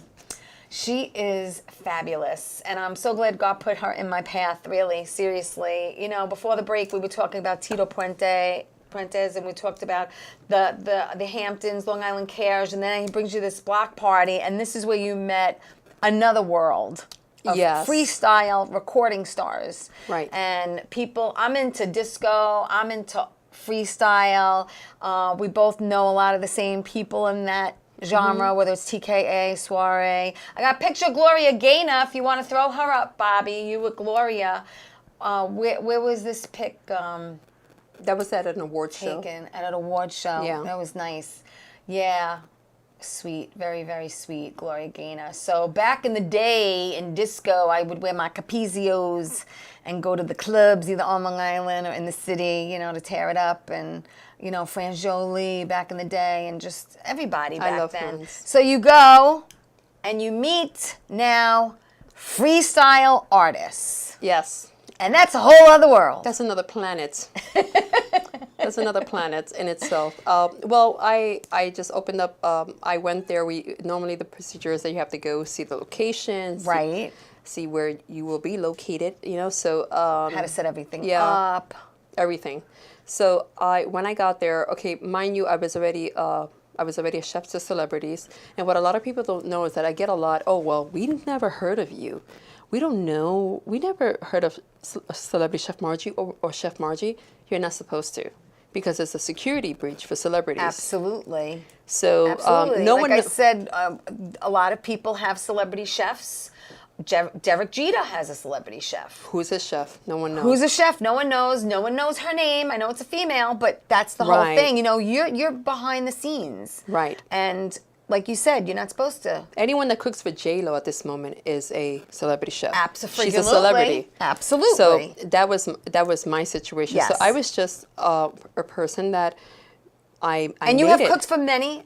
She is fabulous, and I'm so glad God put her in my path, really, seriously. You know, before the break, we were talking about Tito Puentes, and we talked about the Hamptons, Long Island Cares, and then he brings you this block party, and this is where you met another world of freestyle recording stars. Right. And people, I'm into disco, I'm into freestyle. We both know a lot of the same people in that genre, whether it's TKA, Soiree. I got a picture of Gloria Gaynor, if you want to throw her up, Bobby. You with Gloria. Where was this pic That was at an award show. taken? At an award show. Yeah. That was nice. Yeah. Sweet. Very, very sweet, Gloria Gaynor. So back in the day in disco, I would wear my Capizios and go to the clubs, either on Long Island or in the city, you know, to tear it up. And you know, Frangioli back in the day, and just everybody back I love then. Franz. So you go and you meet now freestyle artists. Yes. And that's a whole other world. That's another planet. That's another planet in itself. Well, I just opened up. I went there. Normally the procedure is that you have to go see the location, Right. see where you will be located. You know, so How to set everything up. everything. So when I got there, okay, mind you, I was already a chef to celebrities, and what a lot of people don't know is that I get a lot. Oh well, we never heard of you. We don't know. We never heard of Celebrity Chef Margie or Chef Margie. You're not supposed to, because it's a security breach for celebrities. Absolutely. So Absolutely. no like one. I said, a lot of people have celebrity chefs. Derek Jeter has a celebrity chef. Who's a chef? No one knows. Who's a chef? No one knows. No one knows her name. I know it's a female, but that's the whole Right. thing. You know, you're behind the scenes. Right. And like you said, you're not supposed to. Anyone that cooks for J-Lo at this moment is a celebrity chef. Absolutely. She's a celebrity. Absolutely. So that was my situation. Yes. So I was just a person that I and you made have it. cooked for many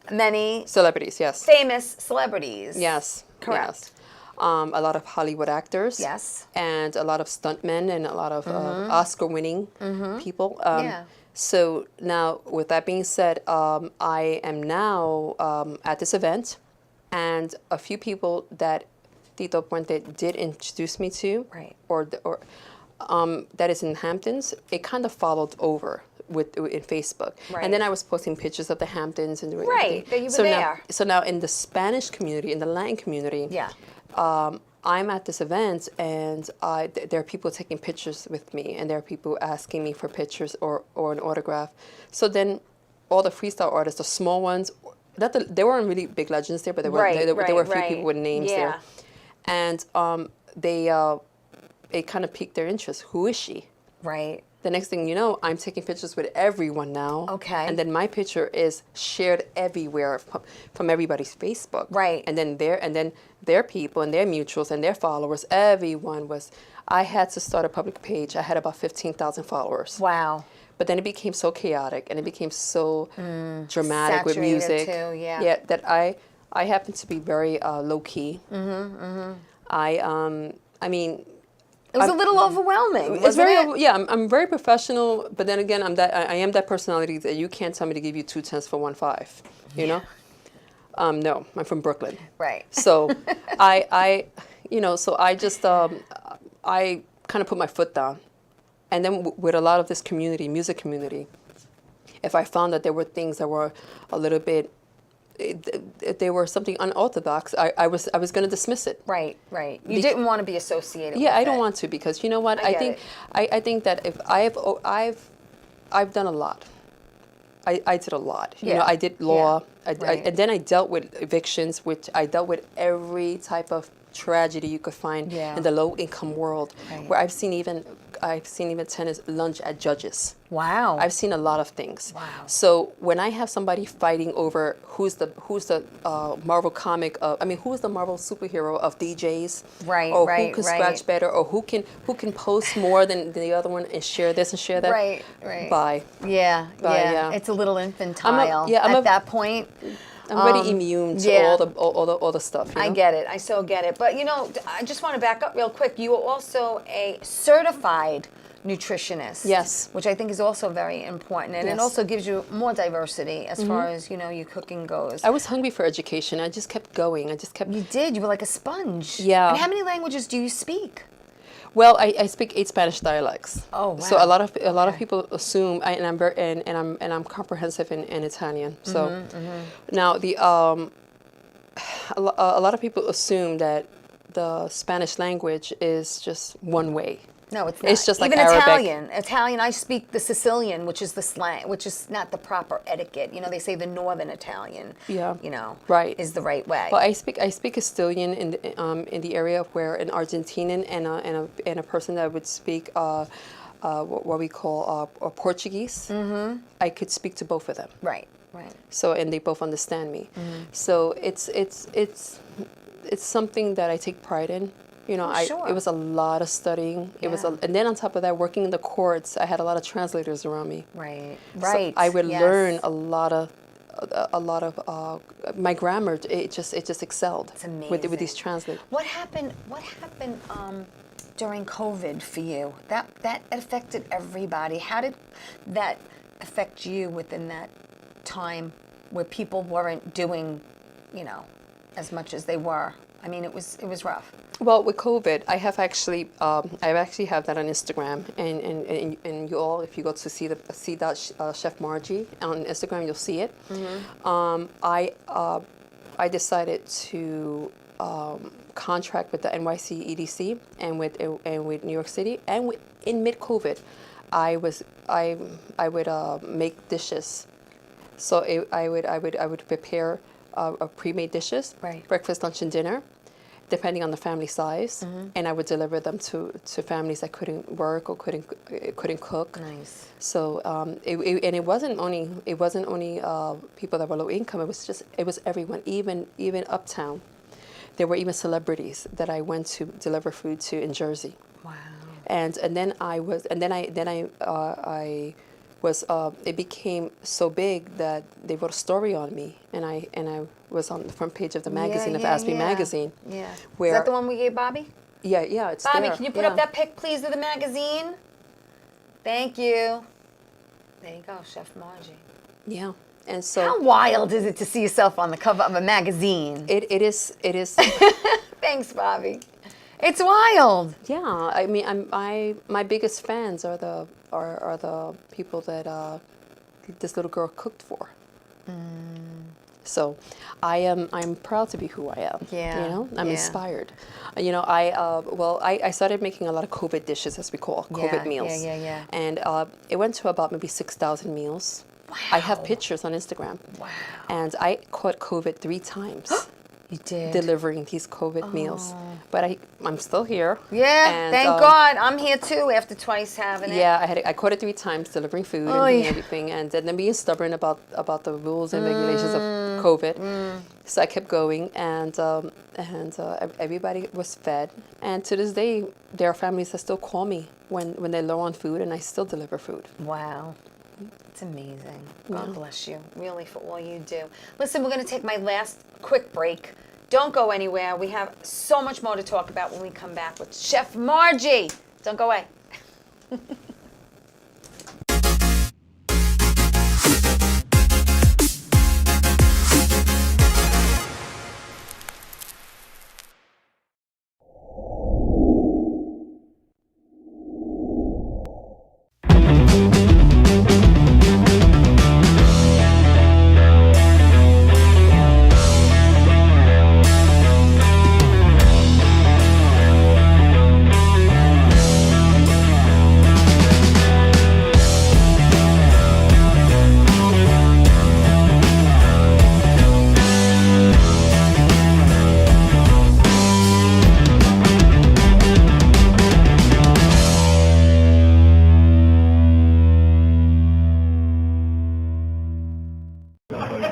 Celebrities, yes. famous celebrities. Yes. Correct. Yes. A lot of Hollywood actors. Yes. And a lot of stuntmen and a lot of Oscar-winning people. Yeah. So now, with that being said, I am now at this event, and a few people that Tito Puente did introduce me to, Right. or that is in Hamptons, it kind of followed over in Facebook. Right. And then I was posting pictures of the Hamptons and doing Right, everything. that you were so there. Now, so now in the Spanish community, in the Latin community, Yeah. I'm at this event, and there are people taking pictures with me, and there are people asking me for pictures or an autograph. So then all the freestyle artists, the small ones, they weren't really big legends there, but there were a few people with names there. And it kind of piqued their interest. Who is she? Right. The next thing you know, I'm taking pictures with everyone now. Okay. And then my picture is shared everywhere from everybody's Facebook. Right. And then their people and their mutuals and their followers, everyone was. I had to start a public page. I had about 15,000 followers. Wow. But then it became so chaotic and it became so dramatic with Saturated music. too, yeah. Yeah. That I happen to be very low key. I mean. It was a little overwhelming. It's very, yeah. I'm very professional, but then again, I am that personality that you can't tell me to give you 2 10s for 1 5. You know? No, I'm from Brooklyn. Right. So so I just I kind of put my foot down, and then with a lot of this community, music community, if I found that there were things that were a little bit. They were something unorthodox, I was going to dismiss it. Right. You didn't want to be associated with Yeah, I don't it. want to, because you know what? I think that if I've done a lot. I did a lot. Yeah. You know, I did law. Right. And then I dealt with evictions, which I dealt with every type of tragedy you could find in the low income world. Right. Where I've seen even tenants lunge at judges. Wow. I've seen a lot of things. Wow. So when I have somebody fighting over who's the Marvel comic who is the Marvel superhero of DJs, Right, or right, who can right. scratch better, or who can post more than the other one and share this and share that. Right. Bye. Yeah. Yeah. It's a little infantile I'm at that point. I'm already immune to all the stuff. You know? I get it. I so get it. But I just want to back up real quick. You are also a certified nutritionist. Yes. Which I think is also very important, and it Yes. also gives you more diversity as far as your cooking goes. I was hungry for education. I just kept going. You did. You were like a sponge. Yeah. And how many languages do you speak? Well, I speak 8 Spanish dialects. Oh, wow. So a lot of people assume I'm comprehensive in Italian. So now a lot of people assume that the Spanish language is just one way. No, it's not. It's just like even Arabic. Italian, I speak the Sicilian, which is the slang, which is not the proper etiquette. They say the Northern Italian. Yeah. Right. Is the right way. Well, I speak Castilian in the area where an Argentinian and a person that would speak what we call Portuguese. Mm-hmm. I could speak to both of them. Right. So, and they both understand me. Mm-hmm. So it's something that I take pride in. Sure. It was a lot of studying. Yeah. And then on top of that, working in the courts, I had a lot of translators around me. Right. So I would learn a lot of my grammar. It just excelled. It's amazing. with these translators. What happened during COVID for you? That affected everybody. How did that affect you within that time where people weren't doing, as much as they were? I mean, it was rough. Well, with COVID, I actually have that on Instagram, and you all, if you go to see Chef Margie on Instagram, you'll see it. Mm-hmm. I decided to contract with the NYC EDC and with New York City, and in mid-COVID, I would make dishes. So I would prepare pre-made dishes, right. breakfast, lunch, and dinner. depending on the family size, and I would deliver them to families that couldn't work or couldn't cook. Nice. So and it wasn't only people that were low income. It was everyone, even uptown. There were even celebrities that I went to deliver food to in Jersey. Wow. And then I was it became so big that they wrote a story on me, and I was on the front page of the magazine of ASBE magazine. Yeah. Where, Is that the one we gave Bobby? Yeah, it's Bobby, there. can you put up that pic, please, of the magazine? Thank you. There you go, Chef Margie. Yeah, and so How wild is it to see yourself on the cover of a magazine? it is. Thanks, Bobby. It's wild. Yeah, I mean, my biggest fans are the people that this little girl cooked for. So I'm proud to be who I am. Yeah, You know, I'm yeah. inspired. You know, I started making a lot of COVID dishes, as we call COVID meals. Yeah. And it went to about maybe 6,000 meals. Wow. I have pictures on Instagram. Wow. And I caught COVID 3 times. You did. Delivering these COVID meals, but I'm still here. Yeah, and, thank God. I'm here too after twice having it. Yeah, I caught it 3 times delivering food and doing everything, and then being stubborn about the rules and regulations of COVID. So I kept going, and everybody was fed. And to this day, there are families that still call me when they're low on food, and I still deliver food. Wow. It's amazing. God bless you, really, for all you do. Listen, we're going to take my last quick break. Don't go anywhere. We have so much more to talk about when we come back with Chef Margie. Don't go away.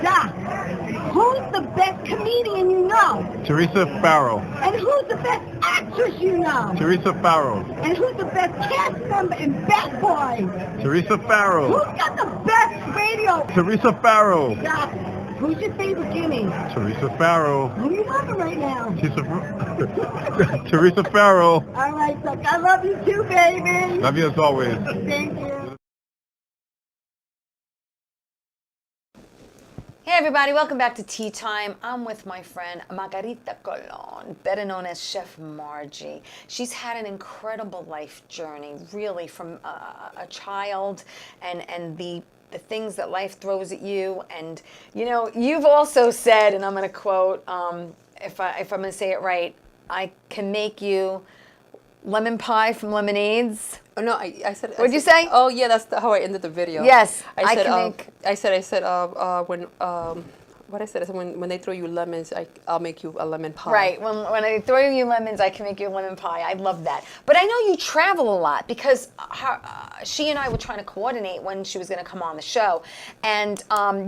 Doc, who's the best comedian you know? Teresa Farrow. And who's the best actress you know? Teresa Farrow. And who's the best cast member in Bad Boys? Teresa Farrow. Who's got the best radio? Teresa Farrow. Doc, who's your favorite Jimmy? Teresa Farrow. Who are you loving right now? Teresa Farrow. All right, Doc, I love you too, baby. Love you as always. Thank you. Hey everybody, welcome back to Tea Time. I'm with my friend Margarita Colon, better known as Chef Margie. She's had an incredible life journey, really, from a child and the things that life throws at you. And you know, you've also said, and I'm going to quote, if I'm going to say it right, I can make you lemon pie from lemonades. Oh no, I said. What'd you say? Oh yeah, that's how I ended the video. Yes, I said. I said when what I said is when they throw you lemons, I'll make you a lemon pie. Right. When I throw you lemons, I can make you a lemon pie. I love that. But I know you travel a lot because she and I were trying to coordinate when she was going to come on the show, and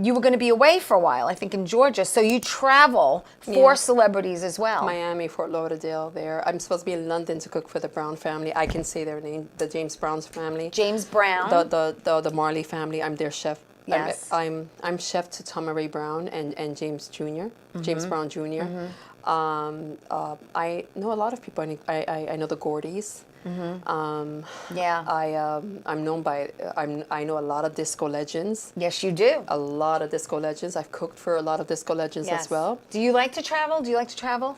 you were going to be away for a while, I think, in Georgia. So you travel for celebrities as well. Miami, Fort Lauderdale. There, I'm supposed to be in London to cook for the Brown family. I can say their name, the James Brown's family. James Brown. The Marley family. I'm their chef. Yes. I'm chef to Thomas Ray Brown and James Jr. James Brown Jr. I know a lot of people. I know the Gordys. Yeah. I'm known by. I know a lot of disco legends. Yes, you do. A lot of disco legends. I've cooked for a lot of disco legends as well. Do you like to travel? Do you like to travel?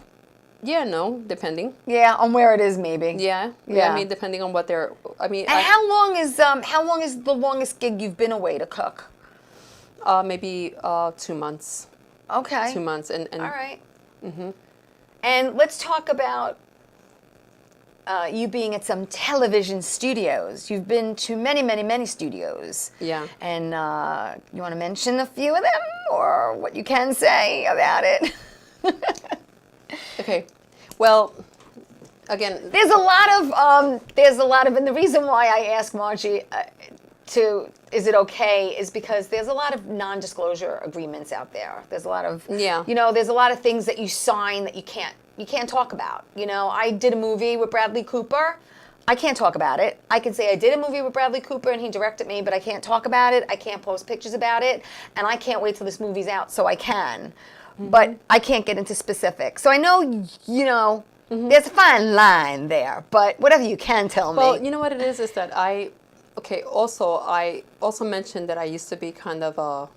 Yeah, no, depending. Yeah, on where it is, maybe. Yeah. Yeah. I mean, depending on what they're. I mean. And how long is the longest gig you've been away to cook? Maybe 2 months. Okay. 2 months and. All right. And let's talk about you being at some television studios. You've been to many, many, many studios. Yeah. And you want to mention a few of them, or what you can say about it? Okay. Well, again, There's a lot of, and the reason why I asked Margie is it okay, is because there's a lot of non-disclosure agreements out there. There's a lot of, Yeah. there's a lot of things that you sign that you can't talk about. I did a movie with Bradley Cooper. I can't talk about it. I can say I did a movie with Bradley Cooper and he directed me, but I can't talk about it. I can't post pictures about it, and I can't wait till this movie's out so I can. But I can't get into specifics. So I know, there's a fine line there, but whatever you can tell me. well, you know what it is that I also mentioned that I used to be kind of a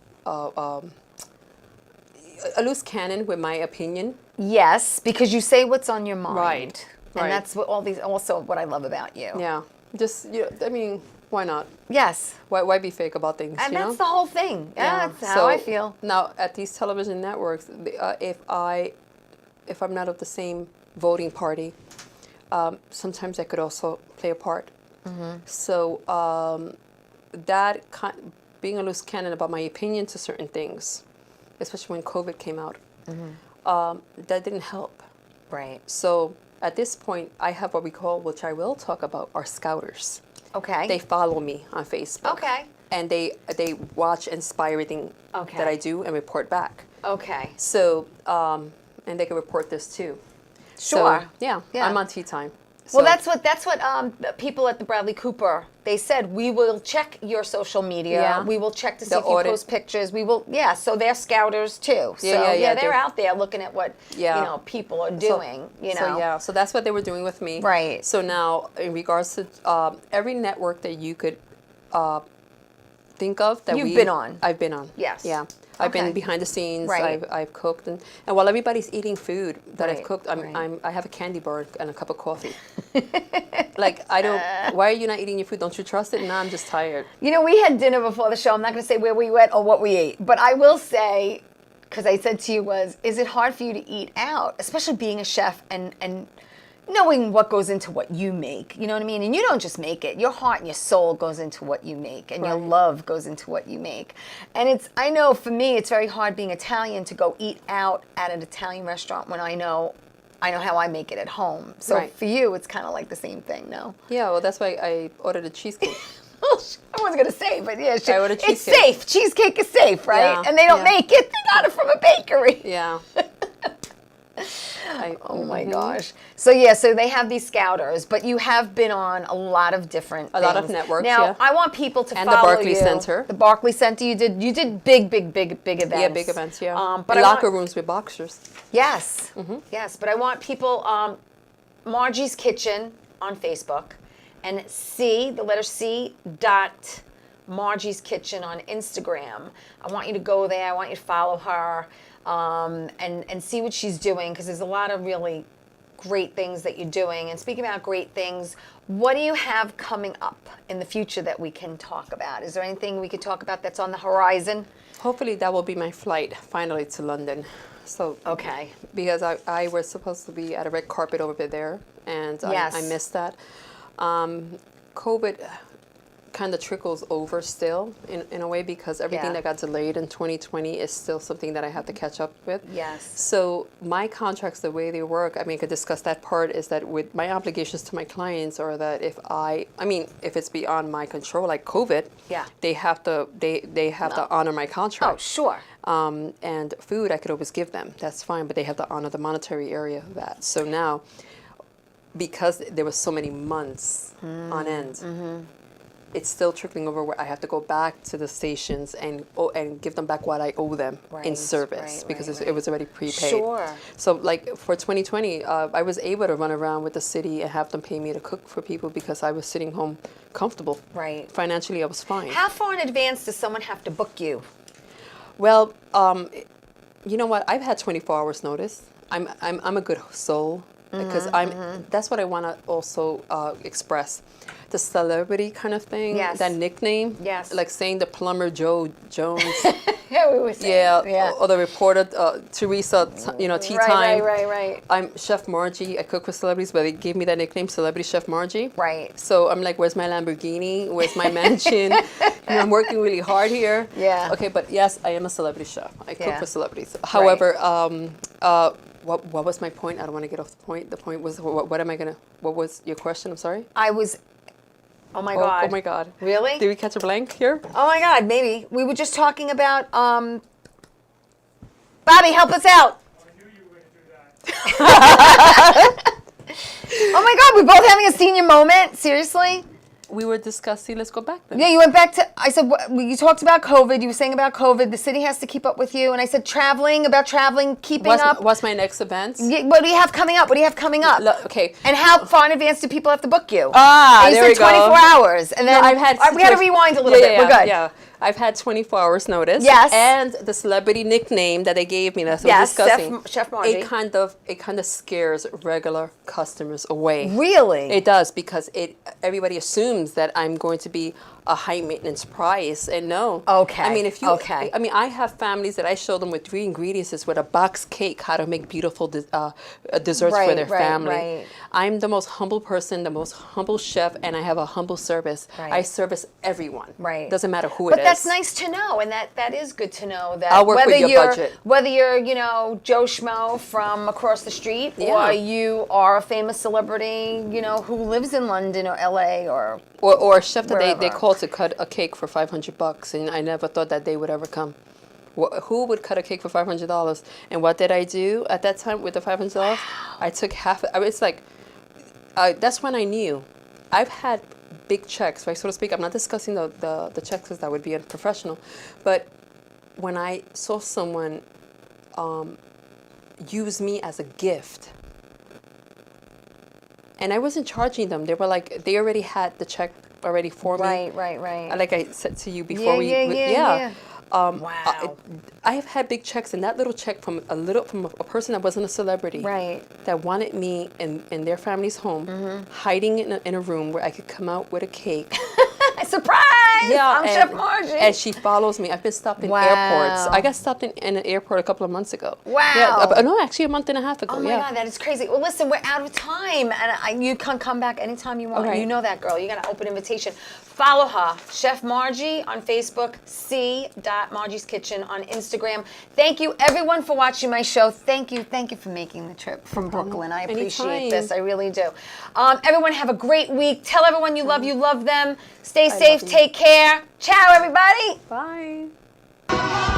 loose cannon with my opinion. Yes, because you say what's on your mind. Right. And Right. that's also what I love about you. Yeah, just I mean, why not? Yes. Why be fake about things? And you that's know? the whole thing. Yeah, that's how So I feel. Now at these television networks, if I'm not of the same voting party, sometimes I could also play a part. So being a loose cannon about my opinion to certain things, especially when COVID came out, that didn't help. Right. So at this point, I have what we call, which I will talk about, are scouters. Okay. They follow me on Facebook. Okay. And they watch and spy everything Okay. that I do and report back. Okay. So, and they can report this too. Sure. So, yeah, Yeah. I'm on tea time. Well, So- that's what the people at the Bradley Cooper, they said, we will check your social media. Yeah. We will check to see The if you audit. post pictures. We will, so they're scouters too. So yeah, they're out there looking at what Yeah. people are doing. So that's what they were doing with me. Right. So now, in regards to every network that you could think of that You've been on. I've been on. Yes. Yeah. I've Okay. been behind the scenes. Right. I've cooked, and while everybody's eating food that I've Right, cooked, right. I have a candy bar and a cup of coffee. Like I don't. Why are you not eating your food? Don't you trust it? No, I'm just tired. We had dinner before the show. I'm not going to say where we went or what we ate, but I will say, because I said to you is it hard for you to eat out, especially being a chef and knowing what goes into what you make, you know what I mean? And you don't just make it. Your heart and your soul goes into what you make, and your Right. love goes into what you make. And I know for me, it's very hard being Italian to go eat out at an Italian restaurant when I know how I make it at home. So Right. for you, it's kind of like the same thing, no? Yeah. Well, that's why I ordered a cheesecake. I wasn't going to say, but yeah, I ordered it's cheesecake. safe. Cheesecake is safe, right? Yeah, And they don't yeah. make it. They got it from a bakery. Yeah. Oh my gosh. So they have these scouters, but you have been on a lot of different A lot of things. networks, Now, yeah. I want people to And the follow Barclays you. Center. The Barclays Center, you did big events. Yeah, big events. Yeah. But And I locker want, rooms with boxers. Yes. Yes, but I want people Margie's Kitchen on Facebook and the letter C dot Margie's Kitchen on Instagram. I want you to go there. I want you to follow her and see what she's doing, because there's a lot of really great things that you're doing. And speaking about great things, what do you have coming up in the future that we can talk about? Is there anything we could talk about that's on the horizon? Hopefully that will be my flight finally to London. So Okay. because I was supposed to be at a red carpet over there, and Yes. I missed that. COVID kind of trickles over still in a way, because everything Yeah. that got delayed in 2020 is still something that I have to catch up with. Yes. So my contracts, the way they work, I mean, I could discuss that part, is that with my obligations to my clients are that if it's beyond my control, like COVID, Yeah. they have to honor my contract. Oh, sure. And food I could always give them. That's fine, but they have to honor the monetary area of that. So now, because there was so many months on end, it's still trickling over where I have to go back to the stations and give them back what I owe them Right, in service, right, because right, it was already prepaid. Sure. So like for 2020, I was able to run around with the city and have them pay me to cook for people, because I was sitting home comfortable. Right. Financially, I was fine. How far in advance does someone have to book you? Well, you know what? I've had 24 hours notice. I'm a good soul, because that's what I want to also express. the celebrity kind of thing. Yes. That nickname. Yes. Like saying the plumber Joe Jones. Yeah, we were saying. Yeah. Or the reporter Teresa, Tea Time. Right. I'm Chef Margie. I cook for celebrities, but they gave me that nickname, Celebrity Chef Margie. Right. So I'm like, where's my Lamborghini? Where's my mansion? I'm working really hard here. Yeah. Okay, but yes, I am a celebrity chef. I cook Yeah. for celebrities. However, what was my point? I don't want to get off the point. The point was, what was your question? I'm sorry. Oh my God. Oh my God. Really? Did we catch a blank here? Oh my God, maybe. We were just talking about, Bobby, help us out. Oh my God, we're both having a senior moment? Seriously? We were discussing, let's go back then. Yeah, you went back to, I said, you talked about COVID, you were saying about COVID, the city has to keep up with you, and I said traveling, keeping up. What's my next event? What do you have coming up? Okay. And how far in advance do people have to book you? And you there said we go. 24 hours, and then I've had we had to rewind a little bit. We're good. Yeah. I've had 24 hours notice. Yes. And the celebrity nickname that they gave me, that's what Yes, we're discussing. Chef Margie. It kind of scares regular customers away. Really? It does, because everybody assumes that I'm going to be a high maintenance price, and no. Okay. I mean, Okay. I have families that I show them with 3 ingredients with a box cake how to make beautiful desserts for their family. Right. I'm the most humble person, the most humble chef, and I have a humble service. Right. I service everyone. Right. Doesn't matter who it But is. that's nice to know, and that is good to know that I'll work with your budget. Whether you're, Joe Schmo from across the street, or you are a famous celebrity, who lives in London or LA or a chef that they wherever. called to cut a cake for $500, and I never thought that day would ever come. Who would cut a cake for $500? And what did I do at that time with the $500? I took half. It's like that's when I knew. I've had big checks, right, so to speak. I'm not discussing the checks because that would be unprofessional. But when I saw someone use me as a gift, and I wasn't charging them. They were like, they already had the check already for me. Right. Like I said to you before Yeah. Wow. I've had big checks, and that little check from a person that wasn't a celebrity, Right. that wanted me in their family's home, hiding in a room where I could come out with a cake. Surprise! I'm Chef Margie. And she follows me. I've been stopped in airports. I got stopped in an airport a couple of months ago. Wow. Yeah, no, actually a month and a half ago. Oh my God, that is crazy. Well, listen, we're out of time, and you can come back anytime you want. Okay. You know that, girl. You got an open invitation. Follow her, Chef Margie on Facebook, c.Margie's Kitchen on Instagram. Thank you, everyone, for watching my show. Thank you for making the trip from Brooklyn. I appreciate Anytime. this. I really do. Everyone, have a great week. Tell everyone you love them. Stay safe. Take care. Ciao, everybody. Bye.